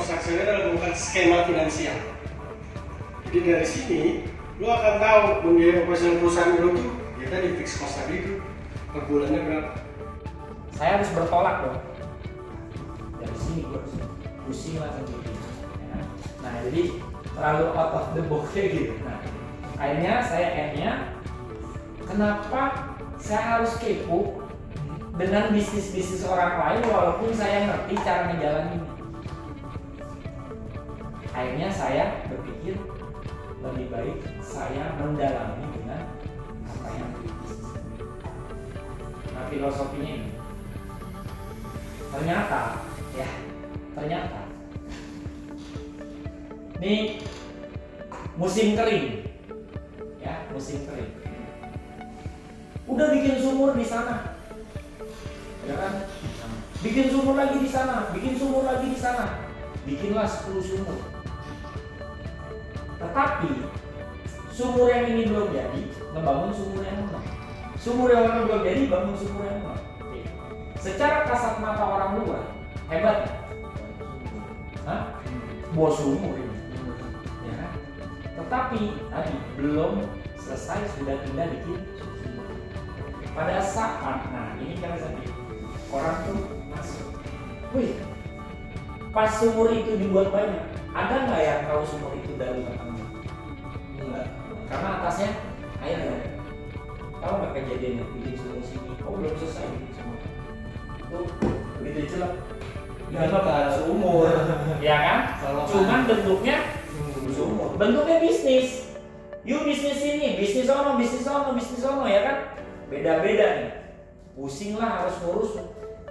transaksional adalah bukan skema finansial. Jadi dari sini lo akan tahu biaya operasional perusahaan lo tuh ya tadi fixed cost tadi itu per bulannya berapa. Saya harus bertolak dong. Dari sini gue harus pusing lah sendiri. Ya. Nah jadi terlalu out of the box kayak gitu. Nah akhirnya saya end-nya kenapa saya harus kepo dengan bisnis-bisnis orang lain walaupun saya ngerti cara ngejalaninnya. Akhirnya saya berpikir lebih baik saya mendalami dengan apa yang bisnis. Nah filosofinya ini ternyata ini musim kering ya, musim kering udah bikin sumur di sana ya kan, bikin sumur lagi di sana, bikin sumur lagi di sana, bikinlah 10 sumur. Tetapi sumur yang ini belum jadi, ngebangun sumur yang mana? Sumur yang mana belum jadi, bangun sumur yang mana? Secara kasat mata orang luar hebat, hah? Bos sumur ini, ya kan? Tetapi tadi belum selesai sudah pindah bikin sumur. Pada saat, nah ini kan tadi orang tuh masuk, wih, pas sumur itu dibuat banyak, ada nggak yang tahu sumur itu dari mana? Enggak, karena atasnya air ya. Tahu nggak kejadiannya bikin sumur sini? Oh belum selesai bikin sumur. Tuh begitu celak. Nggak ada sumur. Ya kan? Cuman bentuknya sumur. Bentuknya bisnis. Yuk bisnis ini, bisnis ono ya kan? Beda-beda nih. Pusing lah harus ngurus.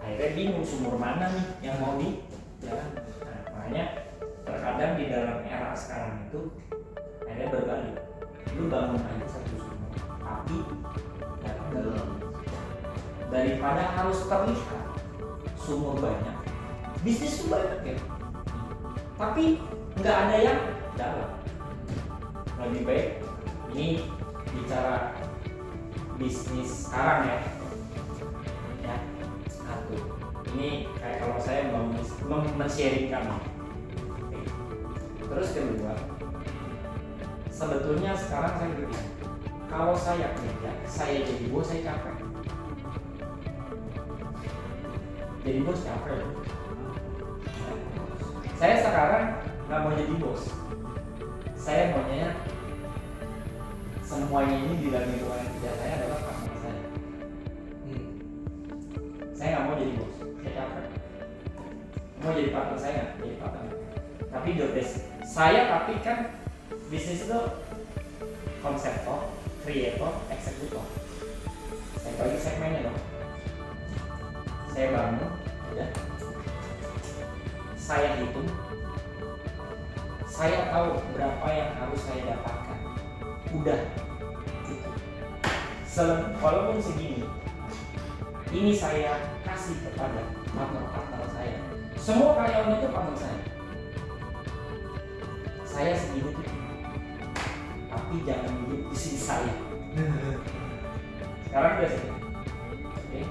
Akhirnya bingung sumur mana nih yang mau di jalan. Nah, makanya terkadang di dalam era sekarang itu akhirnya berbalik. Lu bangun aja satu sumur, tapi dalam. Daripada harus terlihat sumur banyak, bisnis tuh banyak ya. Tapi nggak ada yang dalam. Lebih baik ini bicara bisnis sekarang ya. Satu. Ini kayak kalau saya mau men-sharingkan. Terus kedua, sebetulnya sekarang saya berpikir, kalau saya kerja, saya jadi bos, saya capek. Jadi bos capek. Saya sekarang nggak mau jadi bos. Saya maunya semuanya ini di dalam lingkungan kerja saya adalah partner saya. Saya nggak mau jadi bos, saya capek. Mau jadi partner saya nggak? Jadi partner. Tapi job desk saya, tapi kan bisnis itu konseptor, kreator, eksekutor. Saya bagi segmennya dong. Saya bangun, udah. Saya hitung. Saya tahu berapa yang harus saya dapatkan. Udah. Walaupun segini, ini saya kasih kepada partner-partner saya. Semua karyawan itu partner saya. Saya segini tuh, tapi jangan duduk di sini saya. Sekarang udah segini. Oke.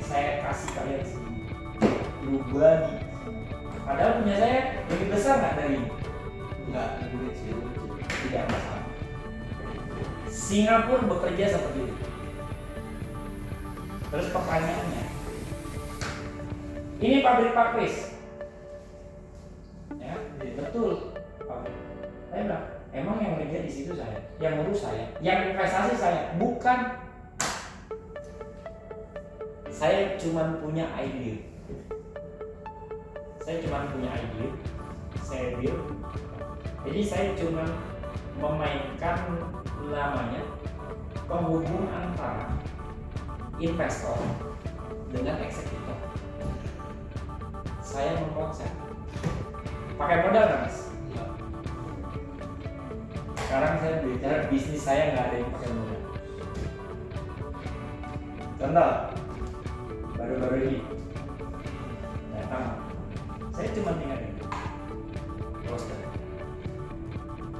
Saya kasih kalian segini. Lu bagi. Padahal punya saya lebih besar nggak dari ini? Enggak, lebih kecil. Tidak masalah. Singapura bekerja seperti itu. Terus pertanyaannya, ini pabrik pakris, ya betul pabrik. Saya bilang, emang yang kerja di situ saya, yang ngurus saya, yang investasi saya, bukan. Saya cuma punya ide. Saya build. Jadi saya cuma memainkan namanya penghubung antara investor dengan eksekutor. Saya mengkonsep. Pakai modal nggak mas? Enggak. Sekarang saya bicara bisnis saya nggak ada yang pakai modal. Contoh, baru-baru ini datang, saya cuma tinggal ini. Roster.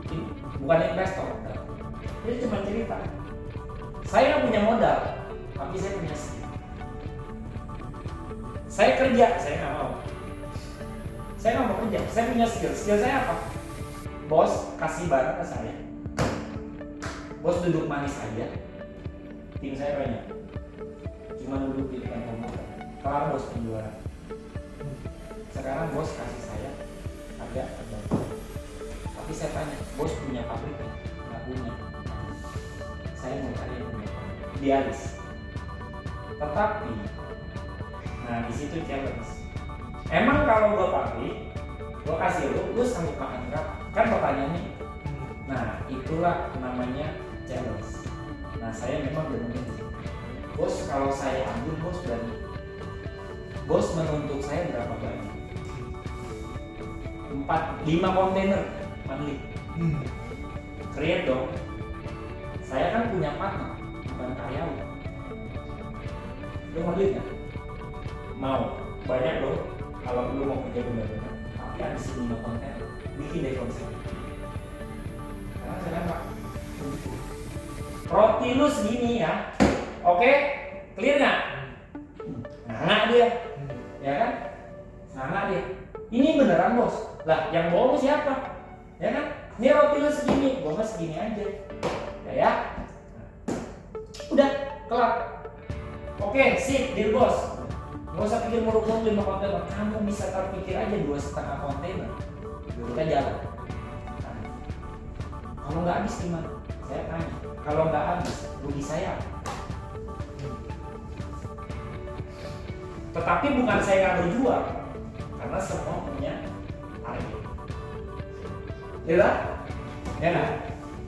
Ini bukan investor, dia cuma cerita. Saya nggak punya modal, tapi saya punya skill. Saya kerja, saya nggak mau. Saya nggak mau kerja, saya punya skill. Skill saya apa? Bos kasih barang ke saya, bos duduk manis aja, tim saya banyak, cuma duduk di depan komputer, kelar bos penjualan. Sekarang bos kasih saya harga. Tapi saya tanya, bos punya pabrik nggak? Nggak punya. Saya mau cari yang punya pabrik. Dialis. Tetapi, nah di situ challenge. Emang kalau gue pabrik, gue kasih lu sanggup makan berapa? Kan pertanyaannya itu. Nah itulah namanya challenge. Nah saya memang benar-benar di situ. Bos kalau saya ambil, bos berani. Bos menuntut saya berapa banyak? 5 kontainer monthly. Create dong. Saya kan punya partner, bukan karyawan. Lu mau duit nggak? Mau. Banyak dong. Kalau lu mau kerja benar-benar. Tapi habis 5 kontainer, bikin deh konsep. Karena saya pak. Roti lu segini ya. Oke, clear nggak? Nggak dia, ya kan? Nggak dia. Ini beneran bos. Lah, yang bohong siapa? Ya kan? Ini roti lu segini, gua mah segini aja. Ya. Udah, kelar. Oke, sip, deal bos. Nggak usah pikir muluk-muluk 5 kontainer. Kamu bisa terpikir aja 2,5 kontainer. Kita jalan. Nah, kalau nggak habis gimana? Saya tanya. Kalau nggak habis, rugi saya. Tetapi bukan saya nggak berjuang, karena semua punya target. Ya, ya nggak?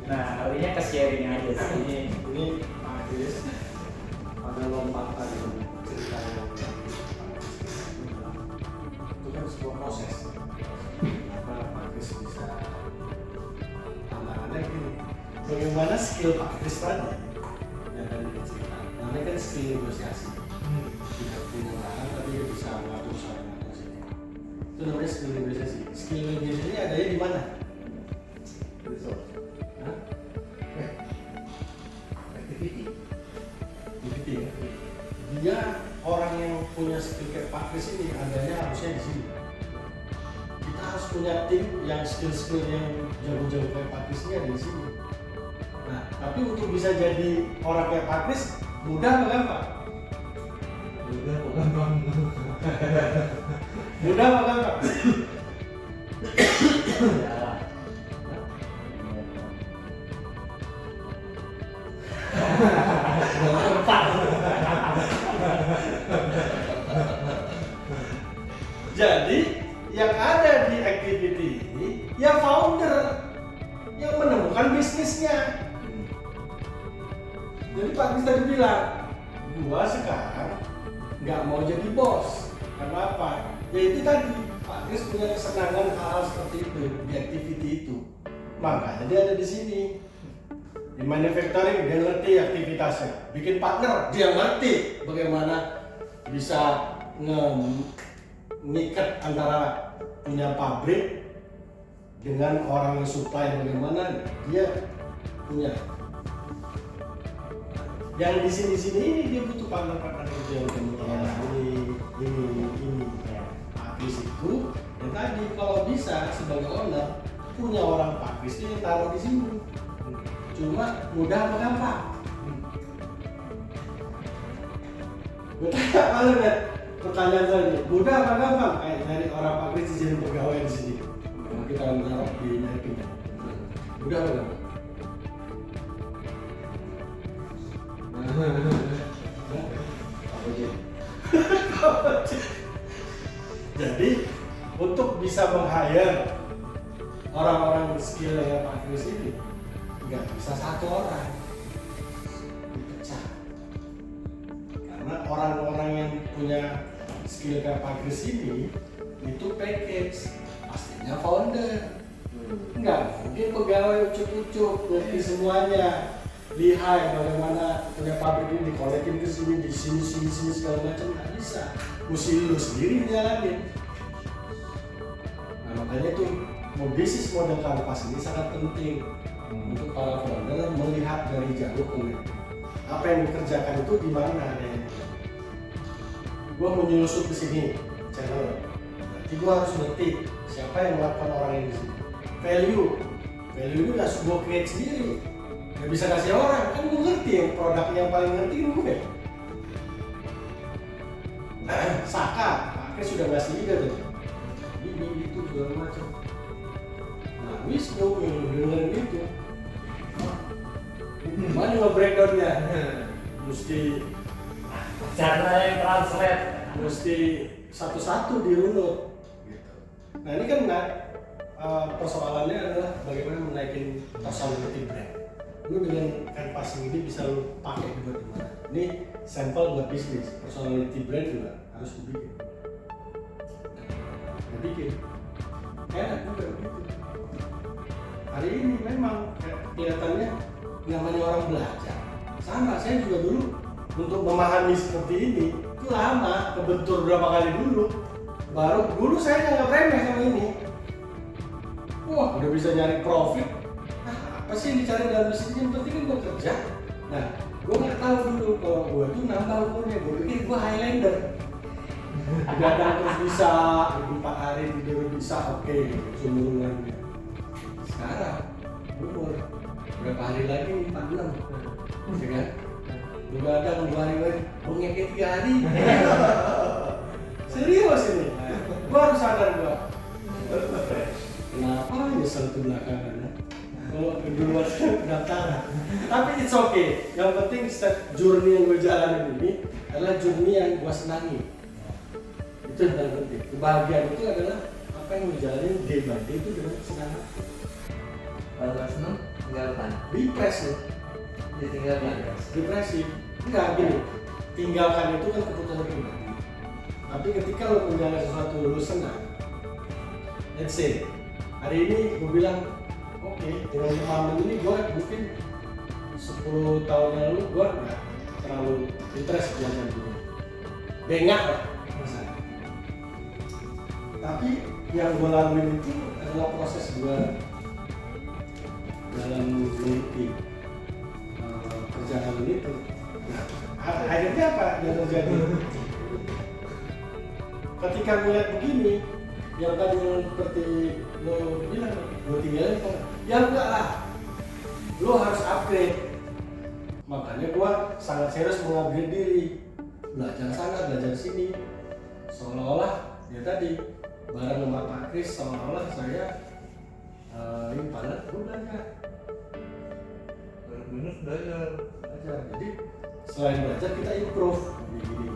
Nah, artinya ke sharing aja sih. Ini Pak Chris ada lompatan cerita yang itu kan sebuah proses. Kenapa Pak Chris bisa tantangannya gini? Bagaimana skill Pak Chris tadi yang tadi cerita? Namanya kan skill negosiasi. Tidak punya lahan tapi dia bisa mengatur sana mengatur sini. Itu namanya skill negosiasi. Skill negosiasi adanya di mana? Resource. Hah? Activity. Activity ya. Dia orang yang punya skill kayak Pak Chris ini adanya harusnya di sini. Kita harus punya tim yang skill-skill yang jago-jago kayak Pak Chris ini ada di sini. Nah, tapi untuk bisa jadi orang kayak Pak Chris mudah apa gampang? Udah bukan bang. Mudah apa gampang? Ya. Jadi yang ada di activity ini ya founder yang menemukan bisnisnya. Jadi Pak Chris tadi bilang, gua sekarang nggak mau jadi bos. Kenapa? Ya itu tadi Pak Chris punya kesenangan hal-hal seperti itu di activity itu. Makanya dia ada di sini. Di manufacturing dia ngerti aktivitasnya. Bikin partner dia ngerti bagaimana bisa ngikat antara punya pabrik dengan orang yang supply, bagaimana dia punya. Yang di sini ini dia butuh partner itu yang kemudian ini. Pakis itu yang tadi kalau bisa sebagai owner punya orang pakis itu yang taruh di sini. Cuma mudah apa gampang? Gue tanya malu ya pertanyaan tadi, mudah apa gampang? Kayak dari orang pabrik di sini pegawai di sini. Kalau kita taruh di Naikin, mudah apa gampang? Jadi untuk bisa meng-hire orang-orang skill yang Pak Chris ini nggak bisa satu orang dipecah, karena orang-orang yang punya skill kayak Pak Chris ini itu package, pastinya founder. Nggak mungkin pegawai ucuk-ucuk ngerti semuanya, lihai bagaimana punya pabrik ini dikolekin ke sini, di sini segala macam, nggak bisa. Mesti lu sendiri jalanin. Nah makanya itu bisnis model kanvas ini sangat penting untuk para founder melihat dari jauh apa yang dikerjakan itu di mana. Gua mau nyusup ke sini channel, berarti Berarti gue harus ngerti siapa yang melakukan orang ini di sini. Value itu nggak gue create sendiri, nggak bisa kasih orang. Kan gue ngerti yang produk yang paling ngerti gue. Saka, Pak sudah ngasih ide tuh. Ini itu segala macam. Nah, Wisnu yang dengerin itu. Mana nge-breakdownnya? Mesti Cara yang translate. mesti satu-satu dirunut gitu. Nah ini kan persoalannya adalah bagaimana menaikin personality brand. Lu dengan canvas ini bisa lu pakai di mana? Ini sampel buat bisnis. Personality brand juga harus dibikin. Dibikin. Enak juga begitu. Hari ini memang kelihatannya namanya orang belajar. Sama, saya juga dulu untuk memahami seperti ini itu lama, kebentur berapa kali dulu. Baru dulu saya nggak remeh sama ini. Wah, udah bisa nyari profit. Nah, apa sih yang dicari dalam bisnis ini? Yang penting kan gue kerja. Nah, gue nggak tahu dulu kalau gue tuh nambah umurnya. Gue pikir gue Highlander. Begadang terus bisa, 4 hari tidur bisa, oke, seumur umurnya. Sekarang umur berapa hari lagi? 46, ya kan? Begadang 2 hari lagi, bengeknya 3 hari. Serius ini. Gue harus sadar gue. Kenapa nyesel itu belakangan ya? Kalau kedua pendaftaran. Tapi it's okay. Yang penting step journey yang gue jalanin ini adalah journey yang gue senangi. Itu yang paling penting. Kebahagiaan itu adalah apa yang gue jalanin day by day itu dengan senang hati. Kalau nggak seneng, tinggalkan. Depres loh. Ditinggalkan. Depresi. Enggak gini. Tinggalkan itu kan keputusan pribadi. Tapi ketika lo menjalani sesuatu lo senang, let's say hari ini gue bilang oke, dengan pemahaman ini gue mungkin 10 tahun yang lalu gue nggak terlalu interest belajar dulu, bengak lah misalnya. Tapi yang gue laluin itu adalah proses gue dalam meneliti perjalanan itu. Nah, akhirnya apa yang terjadi? Ketika gue lihat begini, yang tadi seperti lo bilang, lo tinggalin kok? Ya enggak lah, lo harus upgrade. Makanya gue sangat serius mengupgrade diri, belajar sana, belajar sini. Seolah-olah ya tadi bareng sama Pak Kris, seolah-olah saya ini padahal gue belajar. Minus belajar. Jadi selain belajar kita improve gini.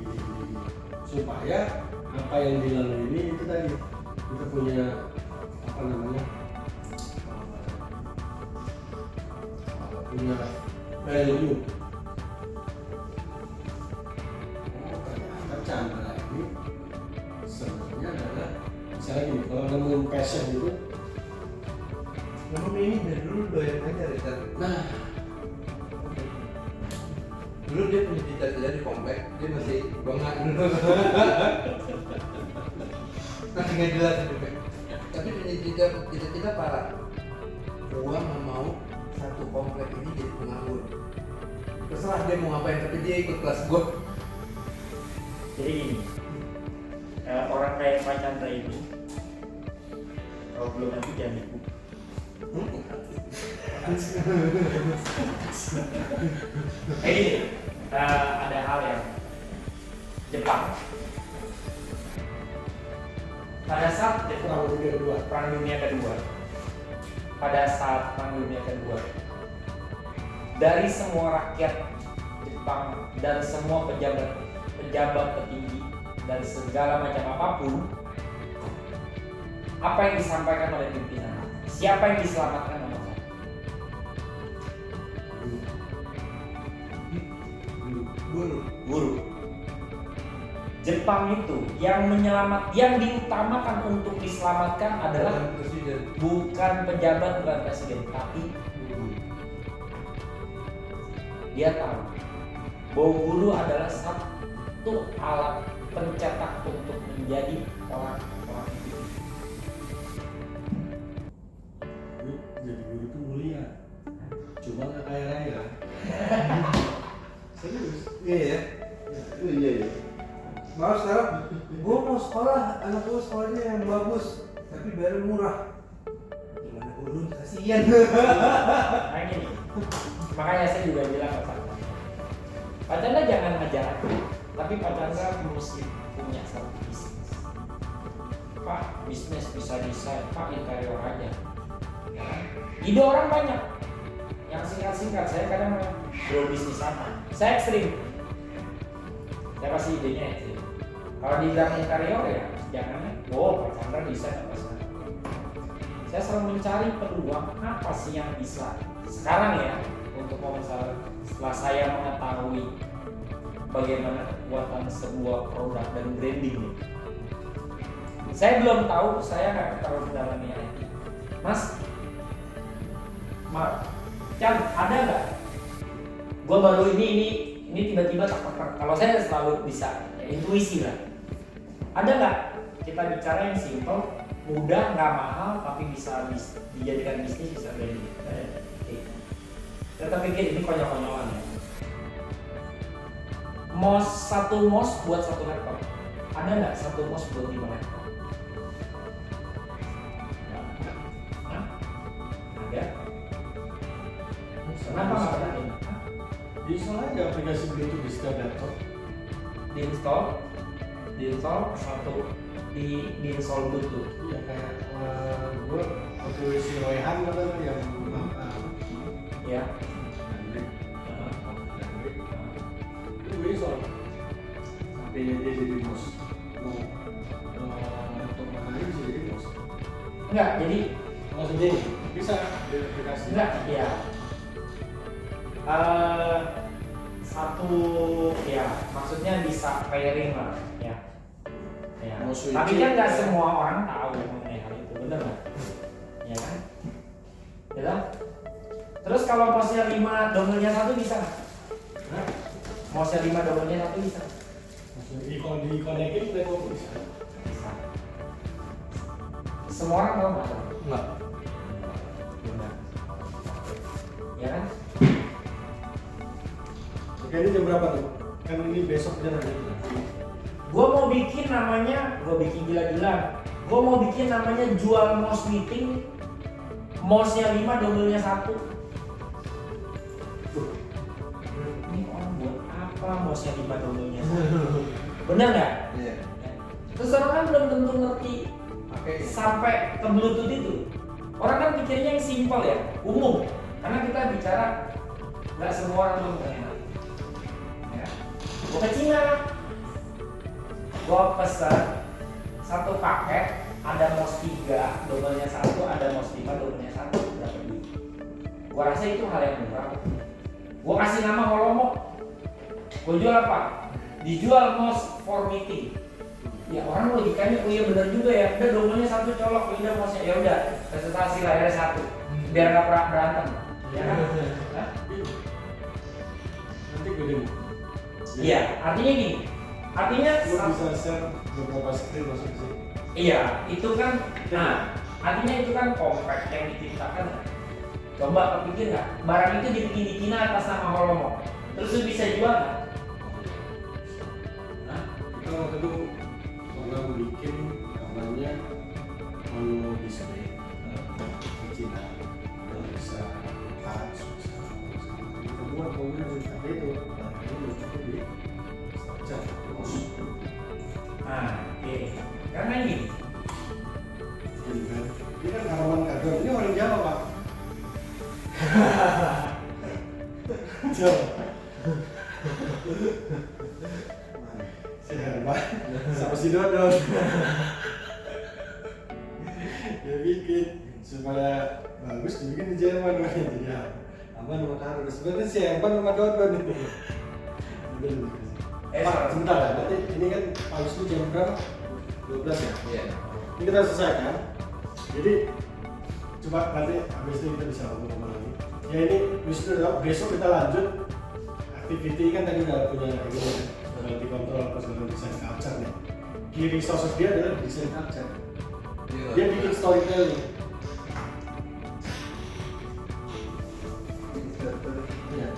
Supaya apa yang dilalui ini itu tadi kita punya apa namanya punya value. Ternyata ini sebenarnya adalah misalnya gini, kalau nemuin passion itu Namun ini dari dulu doyan aja Richard. nah Dulu dia punya cita-cita di komplek, dia masih bengak dulu. Masih nggak jelas itu kan. Tapi punya cita-cita parah. Gua nggak mau satu komplek ini jadi penganggur. Terserah dia mau ngapain, tapi dia ikut kelas gua. Jadi gini, orang kayak Pak Chandra ini problemnya itu jangan dikubur. Ini ada hal yang Jepang. Pada saat Perang Dunia Kedua, pada saat Perang Dunia Kedua, dari semua rakyat Jepang dan semua pejabat petinggi dan segala macam apapun, apa yang disampaikan oleh pimpinan? Siapa yang diselamatkan nomor satu? Guru. Jepang itu yang diutamakan untuk diselamatkan adalah bukan pejabat, bukan presiden, tapi guru. Dia tahu bahwa guru adalah satu alat pencetak untuk menjadi orang-orang itu. Jadi guru itu mulia, cuma nggak kaya raya. Serius? Iya ya. Iya. Malah sekarang gue mau sekolah, anak gue sekolahnya yang bagus tapi bayar murah. Gimana ulun, kasihan. Nah gini, makanya saya juga bilang ke Pak Chandra jangan ngajar aku, tapi Pak Chandra mesti punya satu bisnis. Pak, bisnis bisa desain, Pak interior aja. Ya kan? Ide orang banyak. Yang singkat-singkat, saya kadang bro bisnis apa? Saya ekstrim. Saya kasih idenya ekstrim. Kalau di bidang interior ya, jangan Pak Chandra desain apa sih? Saya selalu mencari peluang apa sih yang bisa sekarang ya untuk masalah setelah saya mengetahui bagaimana kekuatan sebuah produk dan branding. Saya belum tahu, saya nggak terlalu mendalami IT. Mas, Chan, ada nggak? Gue baru ini tiba-tiba tak. Kalau saya selalu bisa ya, intuisi lah. Ada nggak kita bicara yang simple, mudah, nggak mahal, tapi bisa dijadikan bisnis, bisa branding. Kita pikir ini konyol-konyolan ya. Satu mouse buat satu laptop. Ada nggak satu mouse buat 5 laptop? Ada. Kenapa nggak pernah ini? Diinstal aja aplikasi Bluetooth di setiap laptop. Diinstal satu diinstal Bluetooth. Iya kayak gue waktu si Royhan kan yang Ya. itu gue install sampai dia jadi mouse. Untuk mana aja bisa jadi mouse. Enggak, jadi Maksudnya bisa di aplikasi. enggak, ya. Satu ya, maksudnya bisa pairing lah, ya. Ya. Mau switching, Tapi kan nggak ya. semua orang tahu mengenai hal itu, bener nggak? Ya kan? Ya kan? Terus kalau mouse-nya 5, dongle-nya 1 bisa nggak? Nah, Mouse-nya 5, dongle-nya 1 bisa? maksudnya dikonekin laptop bisa. Bisa. Semua orang tahu nggak? Enggak. Benar. Ya kan? Oke, ini jam berapa tuh? Kan ini besok jalan ya. Gue mau bikin namanya, gue bikin gila-gila. Gue mau bikin namanya jual mouse meeting. Mouse-nya 5, dongle-nya 1. Ini orang buat apa mouse-nya 5, dongle-nya 1? Bener nggak? Iya. Terus orang kan belum tentu ngerti Oke. sampai ke Bluetooth itu. Orang kan pikirnya yang simpel ya, umum. Karena kita bicara nggak semua orang belum mengenal. Ya. Gue ke Cina, gue pesan satu paket, ada mouse 3, dongle-nya 1, ada mouse 5, dongle-nya 1, berapa duit? Gue rasa itu hal yang murah. Gue kasih nama Holomok. Gue jual apa? Dijual mouse for meeting. Ya orang logikanya, oh iya benar juga ya. Udah dongle-nya 1 colok, udah mouse-nya ya udah, presentasi layarnya 1, biar nggak pernah berantem. Ya kan? Hah? Nanti gue demo. Iya, artinya gini. Artinya Lu bisa share beberapa screen masuk ke sini. iya, itu kan, nah, artinya itu kan compact yang diciptakan. Coba kepikir nggak, barang itu dibikin di Cina atas nama Holomok, terus lu bisa jual nggak? Nah, Kita waktu itu pernah bikin namanya mono display di Cina. Yang bisa touch, bisa kita buat mobil di cafe itu. Nah, ini bentuknya di cat mouse. nah, oke. Karena gini, Jadi kan, ini kan halaman kagak. Ini orang Jawa pak. Jawa. Si Herman sama si Dodon. Dia bikin supaya bagus, dibikin di Jerman jadi aman sama Karo. Sebenarnya si Herman sama Dodon itu. Pak, sebentar ya. Nanti ini kan Paus itu jam berapa? 12 ya? Iya. Ini kita selesaikan. Jadi coba nanti habis itu kita bisa ngomong lagi. Ya ini besok kita lanjut activity kan tadi udah punya ini quality control personal design culture nih. Kiri sosok dia adalah design culture. Dia bikin storytelling. Iya.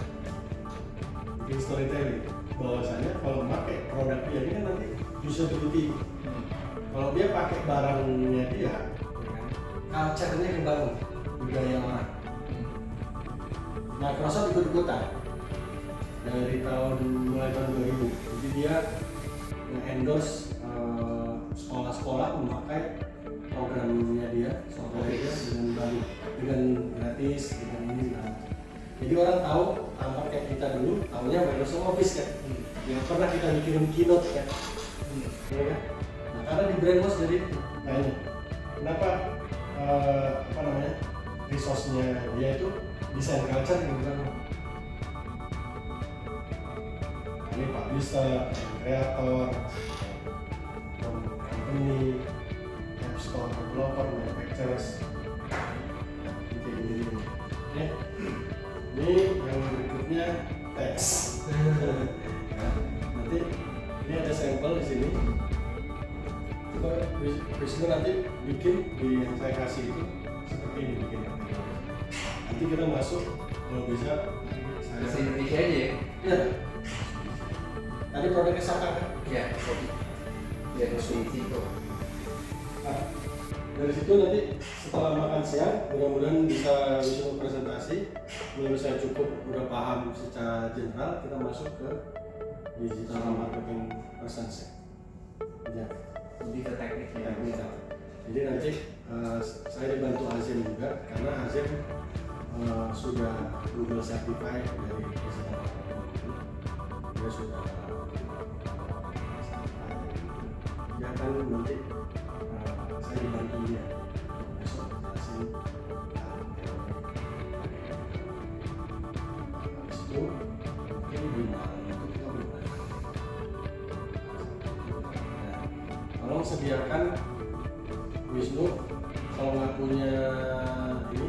Bikin storytelling. Bahwasanya kalau memakai produk dia ini kan nanti usability. Kalau dia pakai barangnya dia, ya kan, culture-nya kebangun, budaya orang. Microsoft ikut-ikutan dari mulai tahun 2000. Jadi dia endorse sekolah-sekolah memakai programnya dia, software dia dengan gratis, dengan ini. Jadi orang tahu tanpa kayak kita dulu, tahunya Microsoft Office kan. Yang pernah kita bikin keynote kan. Ya kan? Nah, karena di brainwash dari itu. Nah ini, kenapa resource-nya dia itu desain culture yang bilang ini publisher, kreator, company, app store, developer, manufacturers, kayak gini. Oke, ini yang berikutnya teks. Nanti ini ada sampel di sini. Coba Wisnu nanti bikin di yang saya kasih itu seperti ini bikin. Nanti kita masuk kalau bisa. Bahasa Indonesia aja ya? Iya. Tadi produknya Saka kan? Iya, kopi. Ya, posisi itu. Nah, dari situ nanti setelah makan siang, mudah-mudahan bisa Wisnu presentasi. Menurut saya cukup udah paham secara general, kita masuk ke digital marketing presence. Ya. Lebih ke tekniknya. Teknikal. Jadi nanti saya dibantu Azim juga karena Azim sudah Google Certified dari digital marketing. Dia sudah dia akan nanti saya dibantu dia besok jelasin habis itu mungkin gimana itu kita mulai. Tolong sediakan Wisnu kalau nggak punya ini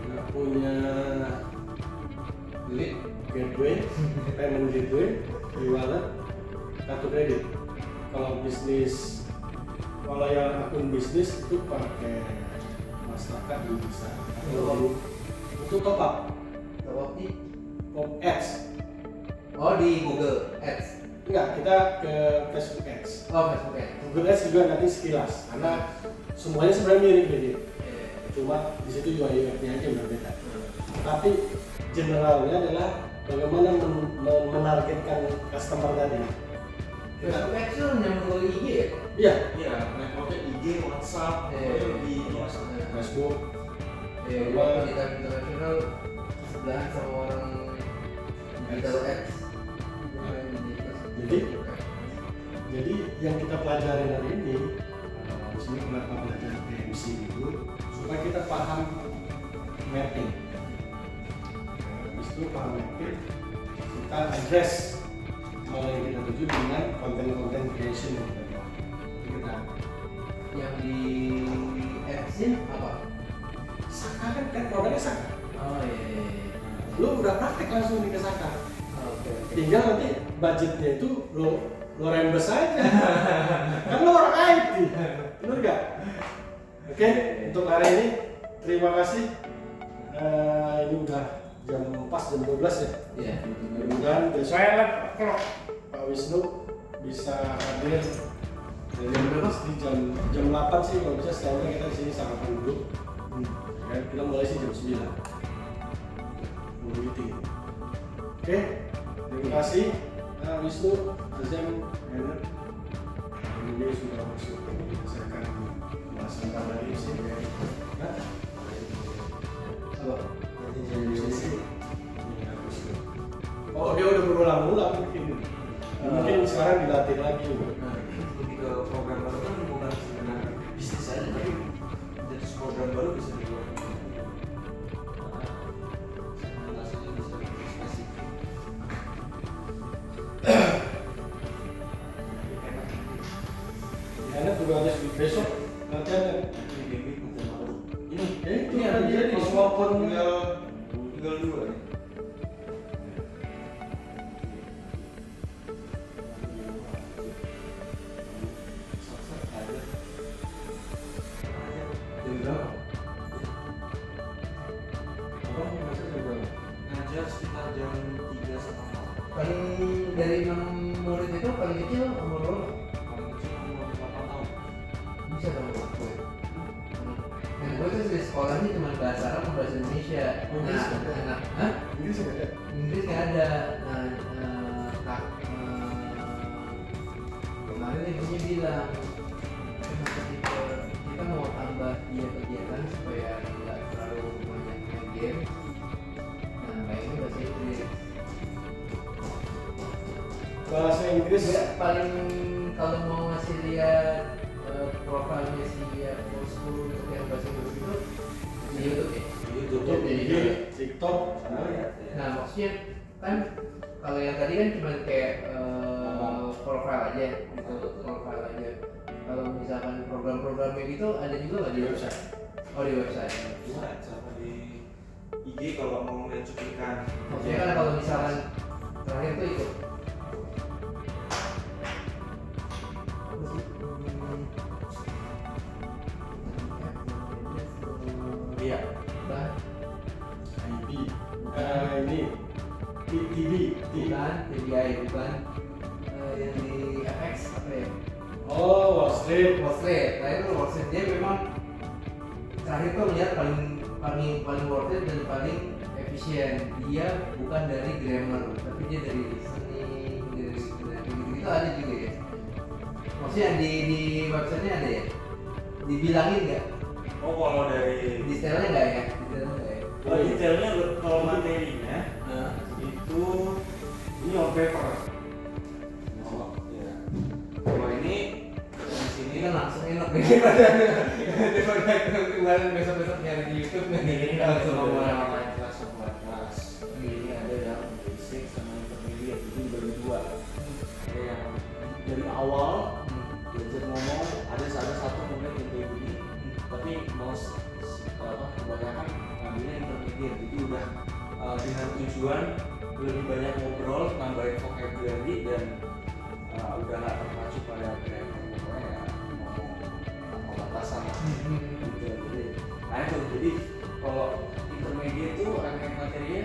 nggak punya Duit? gateway payment gateway di wallet kartu kredit. Kalau bisnis, kalau yang akun bisnis itu pakai Mastercard juga bisa. Atau untuk top up, Top di? pop ads. Oh, di Google Ads. Enggak, kita ke Facebook Ads. Oh, Facebook Ads. Google Ads juga nanti sekilas, karena semuanya sebenarnya mirip jadi. Cuma di situ UI UX-nya aja berbeda. Tapi generalnya adalah bagaimana menargetkan customer tadi. Facebook Ads itu nyambung ke IG ya? Iya, Iya, networknya IG, WhatsApp, di Facebook. Kalau kita internasional sebelahan sama orang digital ads. Jadi yang kita pelajari hari ini, di sini kenapa belajar PMC itu supaya kita paham mapping. Habis itu paham mapping, kita address hal yang kita tuju dengan konten-konten creation yang kita buat. Kita Yang di Adsin apa? Saka kan produknya Saka. Oh iya. Lu udah praktek langsung di Saka. Oke. Tinggal nanti budgetnya itu lo rembes aja. Kan lo orang IT, bener gak? Oke, untuk hari ini terima kasih. Ini udah pas jam 12 ya. Iya. Mudah-mudahan besok Saya Pak Wisnu bisa hadir dari jam berapa? Di jam 8 sih kalau bisa setahunnya kita di sini sarapan dulu. Ya, kita mulai sih jam 9. Meeting. Oke, terima kasih Wisnu, Azam, Ener. Ini sudah masuk menyelesaikan pembahasan pada ini sih. Nah, Apa? oh dia udah berulang-ulang mungkin. Mungkin sekarang dilatih lagi. Nah, lebih ke program baru kan bukan sekedar bisnis aja, tapi jadi program baru bisa dibuat. Segmentasinya bisa lebih spesifik. Enak juga ada besok latihan kan? Ini gaming untuk baru. Ini, itu Ini ada ada jadi di walaupun tinggal dua ya. Jam berapa? apa yang masuk juga. Ngajar sekitar jam 3:30. Kan dari 6 murid itu paling kecil umur berapa? Paling kecil umur 8 tahun. Bisa dong buat gue. Nah, gue tuh di sekolahnya cuma bahasa Arab sama bahasa Indonesia. Inggris Nah, nggak ada? hah? Inggris nggak ada. Inggris nggak ada. Nah, kemarin ibunya bilang, kita mau tambah dia kegiatan supaya nggak terlalu banyak main game. Nah, mainnya bahasa Inggris. Bahasa Inggris Ya, paling kalau mau ngasih lihat profilnya si School untuk yang bahasa Inggris itu di YouTube ya. YouTube YouTube, Jadi, IG, TikTok, Oh, ya. nah maksudnya kan kalau yang tadi kan cuma kayak profile aja gitu, profile aja. Kalau misalkan program-programnya gitu ada juga nggak di website? Oh di website. Bisa sama di IG kalau mau lihat cuplikan. Maksudnya kan kalau misalkan terakhir tuh itu. Iya. Bah, IB, ini TTB, bukan, TBI bukan. Yang di FX apa ya? Oh, Wall Street. Wall Street. Nah itu Wall Street dia memang terakhir tuh lihat paling worth it dan paling efisien. Dia bukan dari grammar, tapi dia dari listening, dari gitu ada juga ya. Maksudnya di websitenya ada ya? Dibilangin nggak? Oh, kalau dari Detailnya nggak ya? Detailnya nggak ya? oh, detailnya kalau materinya Nah, itu ini on paper. Oh, ya. Kalau ini di sini ini kan langsung enak daripada kemarin besok-besok nyari di YouTube nggak ini langsung nomor ngomong. online kelas online kelas. Ini ada yang basic sama intermediate itu dibagi dua. Ada yang dari awal belajar ngomong ada satu menit yang kayak gini, tapi mau kebanyakan ngambilnya intermediate, jadi udah dengan tujuan lebih banyak ngobrol, nambahin vocabulary dan udah nggak terpacu pada grammar pokoknya ya ngomong atau batasan gitu. Jadi kalau intermediate tuh rangkaian materinya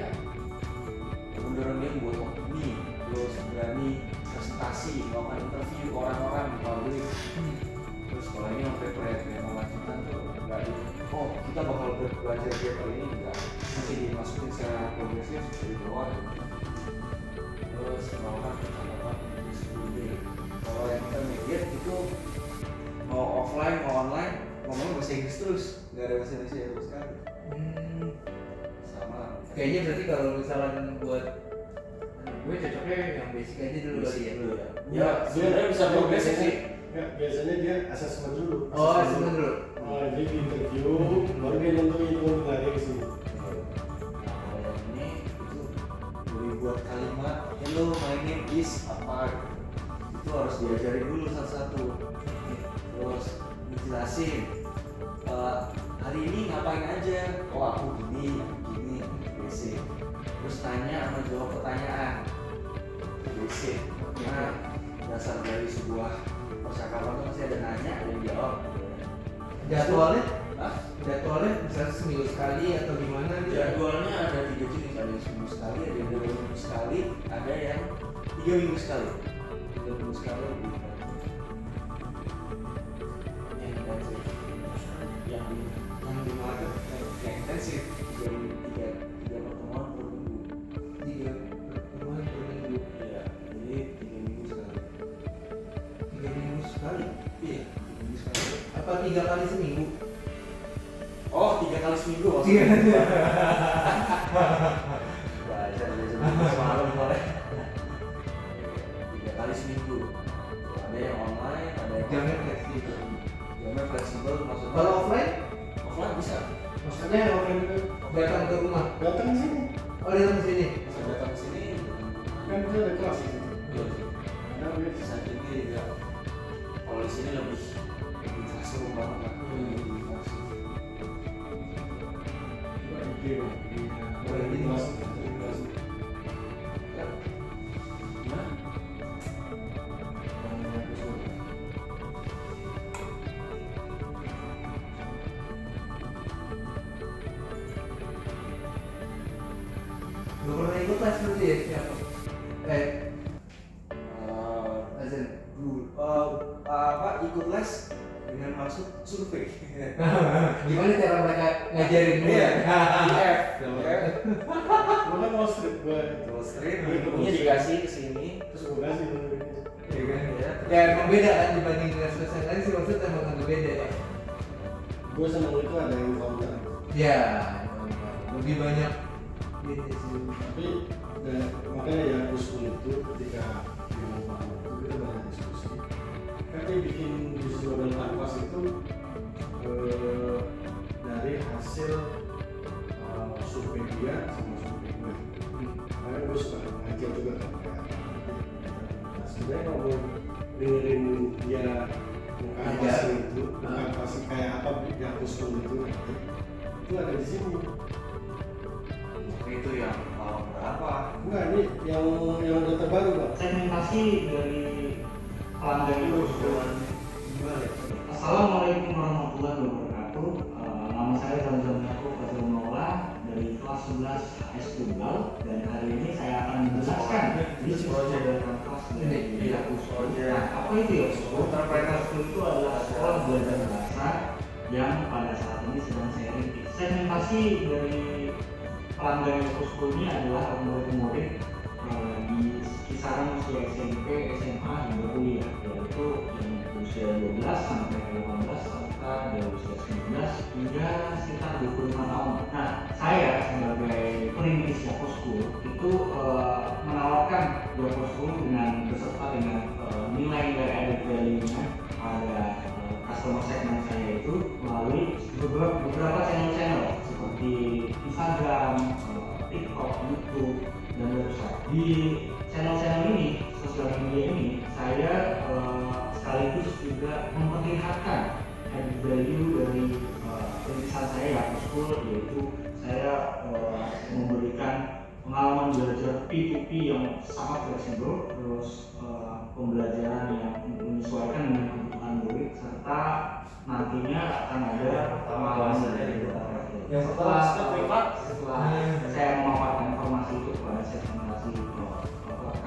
mendorong dia buat opini, terus berani presentasi, melakukan interview ke orang-orang di publik. Terus kalau ini sampai proyek yang lanjutan tuh nggak di, oh kita bakal belajar paper ini enggak, masih dimasukin secara progresif dari bawah. Terus melakukan percakapan diskusi. Kalau yang intermediate itu mau offline mau online ngomongnya bahasa Inggris terus, nggak ada bahasa Indonesia sama sekali. Sama. Kayaknya berarti kalau misalkan buat gue cocoknya yang basic aja dulu kali ya. dulu ya. Ya, Sebenarnya bisa progresif sih. Ya, biasanya dia assessment dulu. Oh, assessment dulu. Oh, jadi di interview, baru dia nentuin mau menarik ke sini. Nah, kalau yang ini itu boleh buat kalimat hello my name is apa, itu harus diajarin dulu satu-satu. Terus dijelasin hari ini ngapain aja, oh aku gini basic. Terus tanya sama jawab pertanyaan basic. Nah, dasar dari sebuah percakapan itu masih ada nanya, ada yang jawab. Jadwalnya? Hah? Jadwalnya misalnya seminggu sekali atau gimana gitu? Jadwalnya ada 3 jenis, ada yang seminggu sekali, ada yang 2 minggu sekali, ada yang 3 minggu sekali. 3 minggu sekali lebih yang intensif. Yang di mana? Yang intensif 3 pertemuan per minggu. 3 pertemuan per minggu. Iya, jadi 3 minggu sekali. 3 minggu sekali? Iya, 3 minggu sekali. Apa 3 kali seminggu? Oh, 3 kali seminggu maksudnya. Belajar semalam kemarin. 3 kali seminggu. Ada yang online, ada yang Jamnya fleksibel. jamnya fleksibel maksudnya. Kalau offline? Offline bisa. Maksudnya Offline itu datang ke rumah? datang ke sini, Oh datang ke sini? Bisa datang ke sini. kan dia ada kelas di situ. Iya. Ada dia Bisa jadi juga. Kalau di sini lebih classroom banget lah. Lebih classroom. IG, boleh di kelas, di kelas. Ya. Gimana? Gak pernah ikut les berarti ya? Siapa? les dengan maksud survei. Gimana cara mereka ngajarin gue? Iya. IF. Gue mau strip gue. Terus ilmunya dikasih ke sini. Terus gue kasih dulu. Iya kan? Ya. Ya emang beda kan dibanding les-les yang lain sih, maksudnya emang agak beda ya. Gue seneng itu ada yang counter. Ya, lebih banyak ini sih. Tapi makanya ya Kuskul itu ketika di rumah itu kita banyak diskusi. Kan dia bikin bisnis model kanvas itu dari hasil survei dia sama survei gue. Karena gue suka ngajar juga kan. Nah, sebenarnya kalau dengerin dia mengkanvasin itu, mengkanvasin kayak apa yang Kuskul itu ada di sini. Itu yang tahun berapa? Enggak, ini yang udah terbaru Bang. Segmentasi dari pelanggan itu. Assalamualaikum warahmatullahi wabarakatuh. Nama saya Zamzam Yaakob Fazrul Maula dari kelas 11 HS Tunggal, dan hari ini saya akan menjelaskan bisnis model kanvas dari Yakusol. Nah, apa itu Yakusol? Yakusol itu adalah sekolah belajar bahasa yang pada saat ini sedang saya rintis. Segmentasi dari pelanggan Yakusol ini adalah murid-murid di kisaran usia SMP, SMA hingga kuliah, yaitu yang usia 12 sampai 18 serta dari usia 19 hingga sekitar 25 tahun. Nah, saya sebagai perintis Yapo School itu menawarkan Yapo School dengan beserta dengan nilai added value-nya pada customer segment saya itu melalui beberapa channel-channel seperti Instagram, TikTok, YouTube, dan website. Di channel-channel ini, sosial media ini, saya sekaligus juga memperlihatkan added value dari perintisan saya Yapo School, yaitu saya memberikan pengalaman belajar P2P yang sangat fleksibel, terus pembelajaran yang menyesuaikan dengan kebutuhan murid, serta nantinya akan ada pengalaman dari Yang pertama, setelah saya memaparkan informasi itu kepada segmentasi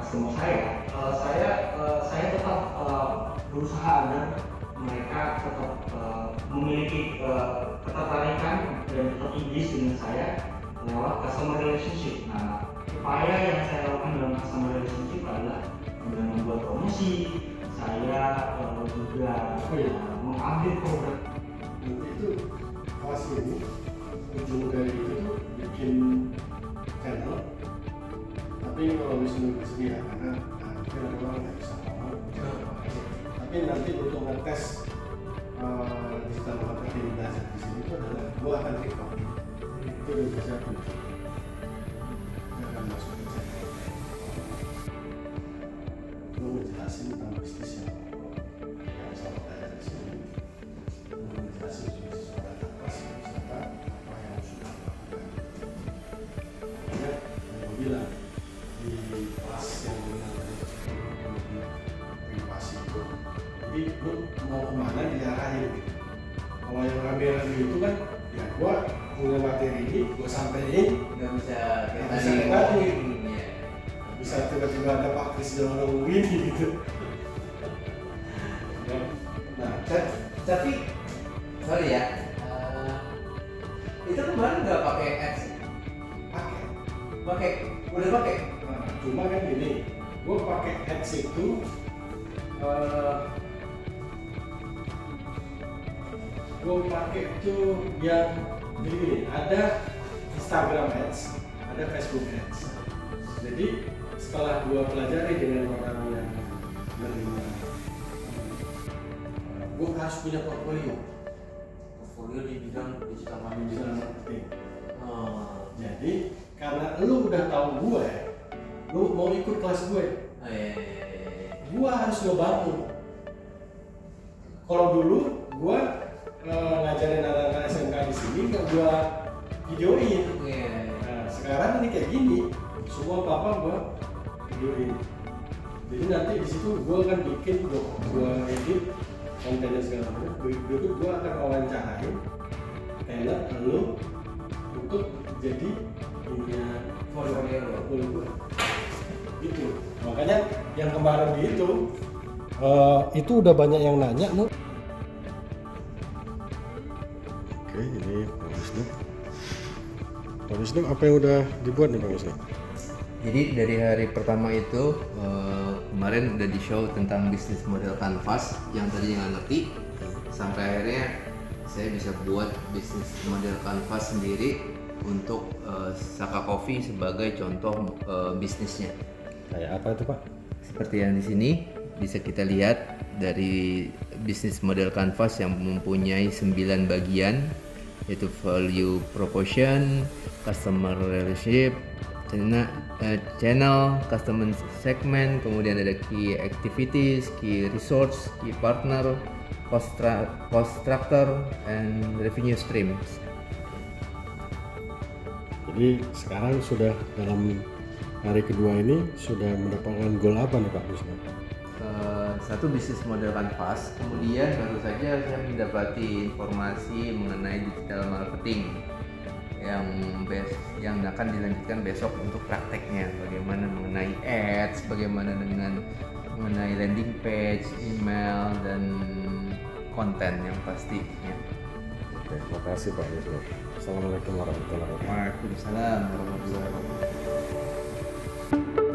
customer saya tetap berusaha agar mereka tetap memiliki ketertarikan dan tetap engage dengan saya lewat customer relationship. Nah, upaya yang saya lakukan dalam customer relationship adalah dengan membuat promosi, saya juga mengupdate produk. Nanti itu kelas ini ujung dari itu tuh bikin channel, tapi kalau misalnya bersedia karena mungkin ada orang nggak bisa ngomong, tapi nanti untuk ngetes digital marketing belajar di sini itu adalah gua akan record itu udah bisa pun akan masuk ke channel gua ngejelasin tentang bisnis yang sama belajar di sini, gua ngejelasin bisnis soal apa sih serta apa yang sudah dilakukan. Makanya yang gua bilang di kelas yang benar di privasi itu, jadi lu mau kemana diarahin gitu. Kalau yang rame-rame itu kan ya gua punya materi ini gua sampein, nggak bisa nggak bisa kayak tadi. ya. Bisa tiba-tiba ada Pak Kris yang ngomongin gitu. Nah, Tapi sorry ya, itu kemarin nggak pakai ads, pakai. udah pakai. Nah, cuma kan gini, gua pakai ads itu gue pakai tuh yang jadi gini, ada Instagram ads, ada Facebook ads. Jadi setelah gue pelajari dengan orang yang menerima, gue harus punya portfolio Portfolio di bidang digital digital marketing. marketing. Oh, Jadi karena lu udah tahu gue, lu mau ikut kelas gue, gue harus ngebantu. Kalau dulu gue ngajarin anak-anak SMK di sini nggak gue videoin. Nah, sekarang ini kayak gini, semua apa gue videoin. Jadi nanti di situ gue akan bikin, gue edit kontennya segala macam. Berikut gue akan wawancarain talent lu untuk jadi punya portfolio gue. Gitu. Makanya yang kemarin di itu udah banyak yang nanya, lu Oke, ini Pak Wisnu. Pak Wisnu, apa yang udah dibuat nih Pak Wisnu? Jadi dari hari pertama itu kemarin udah di show tentang bisnis model kanvas yang tadinya nggak ngerti, sampai akhirnya saya bisa buat bisnis model kanvas sendiri untuk Saka Coffee sebagai contoh bisnisnya. Kayak apa itu Pak? Seperti yang di sini bisa kita lihat dari bisnis model kanvas yang mempunyai 9 bagian, yaitu value proposition, customer relationship, channel, customer segment, kemudian ada key activities, key resource, key partner, cost structure, and revenue streams. Jadi sekarang sudah dalam hari kedua ini sudah mendapatkan goal apa nih Pak Wisnu? Satu bisnis model kanvas, kemudian baru saja saya mendapati informasi mengenai digital marketing yang akan dilanjutkan besok untuk prakteknya, bagaimana mengenai ads, bagaimana mengenai landing page, email, dan konten yang pastinya. Oke, terima kasih Pak Wisnu. Assalamualaikum warahmatullahi wabarakatuh. Waalaikumsalam warahmatullahi wabarakatuh.